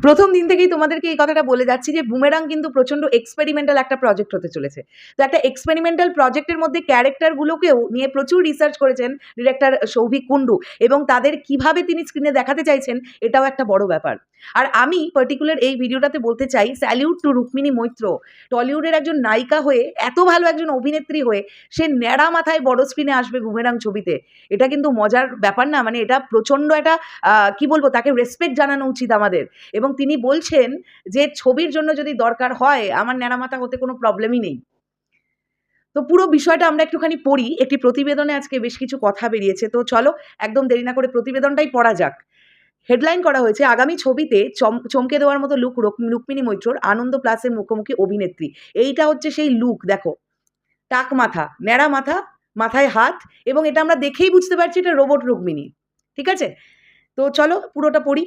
প্রথম দিন থেকেই তোমাদেরকে এই কথাটা বলে যাচ্ছি যে বুমেরাং কিন্তু প্রচন্ড এক্সপেরিমেন্টাল একটা প্রজেক্ট হতে চলেছে। তো একটা এক্সপেরিমেন্টাল প্রজেক্টের মধ্যে ক্যারেক্টারগুলোকেও নিয়ে প্রচুর রিসার্চ করেছেন ডিরেক্টর সৌভিক কুণ্ডু, এবং তাদের কিভাবে তিনি স্ক্রিনে দেখাতে চাইছেন এটাও একটা বড় ব্যাপার। আর আমি পার্টিকুলার এই ভিডিওটাতে বলতে চাই, স্যালিউট টু রুক্মিণী মৈত্র। টলিউডের একজন নায়িকা হয়ে, এত ভালো একজন অভিনেত্রী হয়ে, সে ন্যাড়া মাথায় বড় স্ক্রিনে আসবে বুমেরাং ছবিতে। এটা কিন্তু মজার ব্যাপার না, মানে এটা প্রচন্ড একটা কি বলবো, তাকে রেসপেক্ট জানানো উচিত আমাদের। এবং তিনি বলছেন যে ছবির জন্য যদি দরকার হয় আমার ন্যাড়ামাথা হতে কোনো প্রবলেমই নেই। তো পুরো বিষয়টা আমরা একটুখানি পড়ি। একটি প্রতিবেদনে আজকে বেশ কিছু কথা বেরিয়েছে, তো চলো একদম দেরি না করে প্রতিবেদনটাই পড়া যাক। হেডলাইন করা হয়েছে, আগামী ছবিতে চমকে দেওয়ার মতো লুক রুক্মিণী মৈত্রর, আনন্দ প্লাসের মুখোমুখি অভিনেত্রী। এইটা হচ্ছে সেই লুক, দেখো টাক মাথা, ন্যাড়া মাথা, মাথায় হাত, এবং এটা আমরা দেখেই বুঝতে পারছি এটা রোবট রুক্মিণী। ঠিক আছে, তো চলো পুরোটা পড়ি।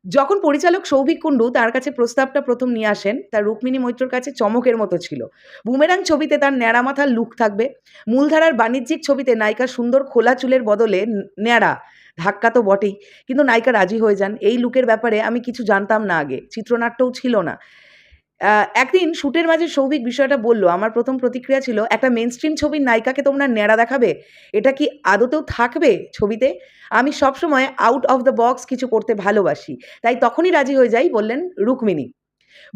যখন পরিচালক সৌভিক কুণ্ডু তার কাছে প্রস্তাবটা প্রথম নিয়ে আসেন, তার রুক্মিণী মৈত্রর কাছে চমকের মতো ছিল। বুমেরাং ছবিতে তার ন্যাড়া মাথার লুক থাকবে। মূলধারার বাণিজ্যিক ছবিতে নায়িকা সুন্দর খোলা চুলের বদলে ন্যাড়া, ধাক্কা তো বটেই, কিন্তু নায়িকা রাজি হয়ে যান। এই লুকের ব্যাপারে আমি কিছু জানতাম না আগে, চিত্রনাট্যও ছিল না। একদিন শ্যুটের মাঝে সৌভিক বিষয়টা বলল, আমার প্রথম প্রতিক্রিয়া ছিল, একটা মেনস্ট্রিম ছবির নায়িকাকে তোমরা ন্যাড়া দেখাবে? এটা কি আদতেও থাকবে ছবিতে? আমি সবসময় আউট অফ দ্য বক্স কিছু করতে ভালোবাসি, তাই তখনই রাজি হয়ে যাই, বললেন রুক্মিণী।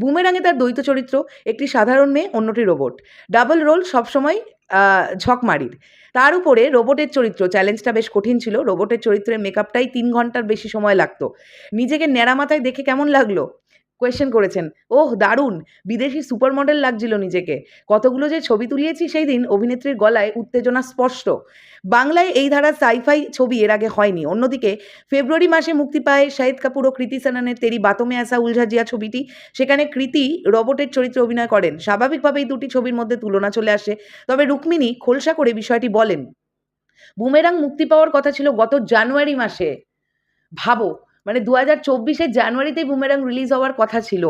বুমেরাঙে তার দ্বৈত চরিত্র, একটি সাধারণ মেয়ে, অন্যটি রোবট। ডাবল রোল সবসময় ঝকমারির। তার উপরে রোবটের চরিত্র, চ্যালেঞ্জটা বেশ কঠিন ছিল। রোবটের চরিত্রের মেকআপটাই 3 ঘন্টার বেশি সময় লাগতো। নিজেকে ন্যাড়া মাথায় দেখে কেমন লাগলো? কোয়েশ্চেন করেছেন। ওহ দারুণ, বিদেশি সুপার মডেল লাগছিল নিজেকে। কতগুলো যে ছবি তুলিয়েছি সেই দিন, অভিনেত্রীর গলায় উত্তেজনা স্পষ্ট। বাংলায় এই ধারার সাইফাই ছবি এর আগে হয়নি। অন্যদিকে ফেব্রুয়ারি মাসে মুক্তি পায় শাহিদ কাপুর ও কৃতি সেননের তেরি বাতোঁ মে আসা উলঝা জিয়া ছবিটি। সেখানে কৃতি রোবটের চরিত্রে অভিনয় করেন। স্বাভাবিকভাবেই দুটি ছবির মধ্যে তুলনা চলে আসে। তবে রুক্মিণী খোলসা করে বিষয়টি বলেন, বুমেরাং মুক্তি পাওয়ার কথা ছিল গত জানুয়ারি মাসে। ভাবো, মানে 2024-এর জানুয়ারিতেই বুমেরাং রিলিজ হওয়ার কথা ছিল।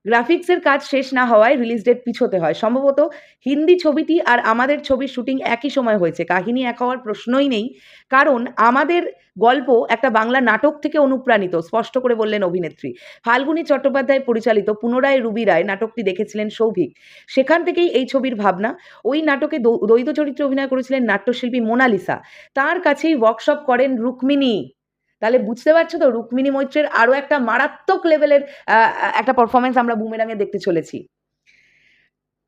গ্রাফিক্সের কাজ শেষ না হওয়ায় রিলিজ ডেট পিছোতে হয়। সম্ভবত হিন্দি ছবিটি আর আমাদের ছবির শুটিং একই সময় হয়েছে। কাহিনী এক হওয়ার প্রশ্নই নেই, কারণ আমাদের গল্প একটা বাংলা নাটক থেকে অনুপ্রাণিত, স্পষ্ট করে বললেন অভিনেত্রী। ফাল্গুনী চট্টোপাধ্যায় পরিচালিত পুনরায় রুবি রায় নাটকটি দেখেছিলেন সৌভিক। সেখান থেকেই এই ছবির ভাবনা। ওই নাটকে দ্বৈত চরিত্রে অভিনয় করেছিলেন নাট্যশিল্পী মোনালিসা। তার কাছেই ওয়ার্কশপ করেন রুক্মিণী। তাহলে বুঝতে পারছো তো, রুক্মিণী মৈত্রের আরো একটা মারাত্মক লেভেলের একটা পারফরমেন্স আমরা বুমেরাঙে দেখতে চলেছি।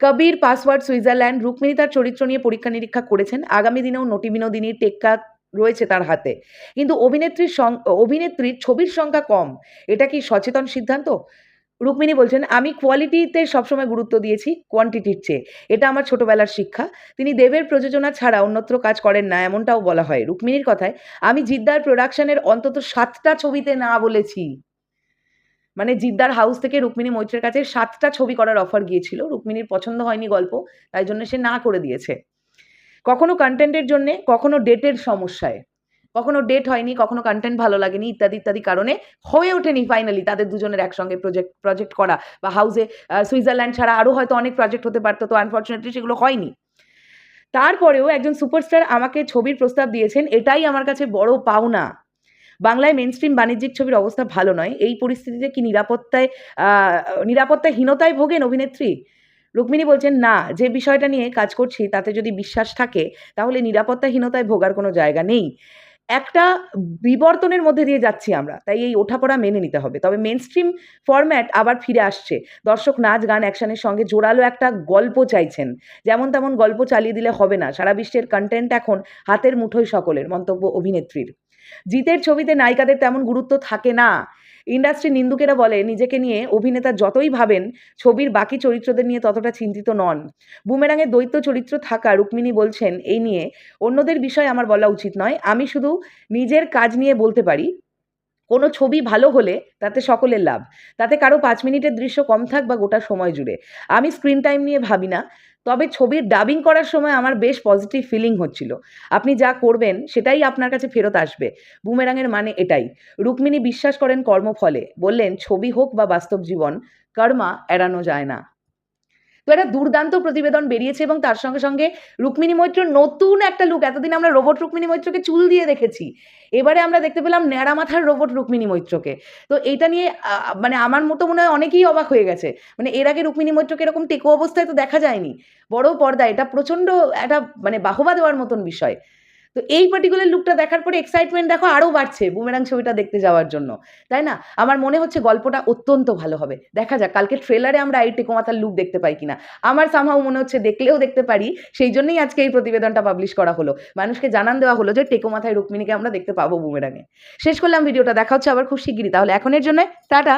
কবির, পাসওয়ার্ড, সুইজারল্যান্ড, রুক্মিণী তার চরিত্র নিয়ে পরীক্ষা নিরীক্ষা করেছেন। আগামী দিনেও নটি বিনোদিনীর টেক্কা রয়েছে তার হাতে। কিন্তু অভিনেত্রীর ছবির সংখ্যা কম, এটা কি সচেতন সিদ্ধান্ত? রুক্মিণী বলছেন, আমি কোয়ালিটিতে সবসময় গুরুত্ব দিয়েছি কোয়ান্টিটির চেয়ে। এটা আমার ছোটবেলার শিক্ষা। তিনি দেবের প্রযোজনা ছাড়া অন্যত্র কাজ করেন না, এমনটাও বলা হয়। রুক্মিণীর কথায়, আমি জিদ্দার প্রোডাকশনের অন্তত 7টা ছবিতে না বলেছি। মানে জিদ্দার হাউস থেকে রুক্মিণী মৈত্রের কাছে 7টা ছবি করার অফার গিয়েছিল। রুক্মিণীর পছন্দ হয়নি গল্প, তাই জন্য সে না করে দিয়েছে। কখনো কনটেন্টের জন্যে, কখনো ডেটের সমস্যায়। কখনো ডেট হয়নি, কখনো কনটেন্ট ভালো লাগেনি, ইত্যাদি ইত্যাদি কারণে হয়ে ওঠেনি ফাইনালি তাদের দুজনের একসঙ্গে প্রজেক্ট করা। বা হাউসে সুইজারল্যান্ড ছাড়া আরও হয়তো অনেক প্রজেক্ট হতে পারতো, তো আনফরচুনেটলি সেগুলো হয়নি। তারপরেও একজন সুপারস্টার আমাকে ছবির প্রস্তাব দিয়েছেন, এটাই আমার কাছে বড় পাওনা। বাংলায় মেইনস্ট্রিম বাণিজ্যিক ছবির অবস্থা ভালো নয়। এই পরিস্থিতিতে কি নিরাপত্তাহীনতায় ভোগেন অভিনেত্রী? রুক্মিণী বলছেন, না, যে বিষয়টা নিয়ে কাজ করছি তাতে যদি বিশ্বাস থাকে তাহলে নিরাপত্তাহীনতায় ভোগার কোনো জায়গা নেই। একটা বিবর্তনের মধ্যে দিয়ে যাচ্ছি আমরা, তাই এই ওঠাপড়া মেনে নিতে হবে। তবে মেইনস্ট্রিম ফরম্যাট আবার ফিরে আসছে। দর্শক নাচ, গান, অ্যাকশনের সঙ্গে জোরালো একটা গল্প চাইছেন। যেমন তেমন গল্প চালিয়ে দিলে হবে না। সারা বিশ্বের কনটেন্ট এখন হাতের মুঠোয় সকলের, মন্তব্য অভিনেত্রীর। জিতের ছবিতে নায়িকাদের তেমন গুরুত্ব থাকে না। ইন্ডাস্ট্রির নিন্দুকেরা বলে, নিজেকে নিয়ে অভিনেতা যতই ভাবেন ছবির বাকি চরিত্রদের নিয়ে ততটা চিন্তিত নন। বুমেরাঙের দ্বৈত চরিত্র থাকা রুক্মিণী বলছেন, এই নিয়ে অন্যদের বিষয় আমার বলা উচিত নয়। আমি শুধু নিজের কাজ নিয়ে বলতে পারি, কোনো ছবি ভালো হলে তাতে সকলের লাভ। তাতে কারো 5 মিনিটের দৃশ্য কম থাক বা গোটা সময় জুড়ে। আমি স্ক্রিন টাইম নিয়ে ভাবি না। তবে ছবির ডাবিং করার সময় আমার বেশ পজিটিভ ফিলিং হচ্ছিল। আপনি যা করবেন সেটাই আপনার কাছে ফেরত আসবে। বুমেরাঙের মানে এটাই। রুক্মিণী বিশ্বাস করেন কর্মফলে। বললেন, ছবি হোক বা বাস্তব জীবন, কর্মা এড়ানো যায় না। তো একটা দুর্দান্ত প্রতিবেদন বেরিয়েছে এবং তার সঙ্গে সঙ্গে রুক্মিণী মৈত্রর নতুন একটা লুক। এতদিন আমরা রোবট রুক্মিণী মৈত্রকে চুল দিয়ে দেখেছি, এবারে আমরা দেখতে পেলাম ন্যাড়া মাথার রোবট রুক্মিণী মৈত্রকে। তো এইটা নিয়ে মানে আমার মতো মনে হয় অনেকেই অবাক হয়ে গেছে। মানে এর আগে রুক্মিণী মৈত্রকে এরকম টেকো অবস্থায় তো দেখা যায়নি বড় পর্দায়। এটা প্রচণ্ড একটা মানে বাহবা দেওয়ার মতন বিষয়। তো এই পার্টিকুলার লুকটা দেখার পরে এক্সাইটমেন্ট দেখো আরও বাড়ছে বুমেরাং ছবিটা দেখতে যাওয়ার জন্য, তাই না? আমার মনে হচ্ছে গল্পটা অত্যন্ত ভালো হবে। দেখা যাক কালকে ট্রেলারে আমরা এই টেকো মাথার লুক দেখতে পাই কিনা। আমার সামহাউ মনে হচ্ছে দেখলেও দেখতে পারি, সেই জন্যই আজকে এই প্রতিবেদনটা পাবলিশ করা হলো। মানুষকে জানান দেওয়া হলো যে টেকো মাথায় রুক্মিণীকে আমরা দেখতে পাবো বুমেরাঙে। শেষ করলাম ভিডিওটা, দেখা হচ্ছে আবার খুব শিগগিরই। তাহলে এখনের জন্য টাটা।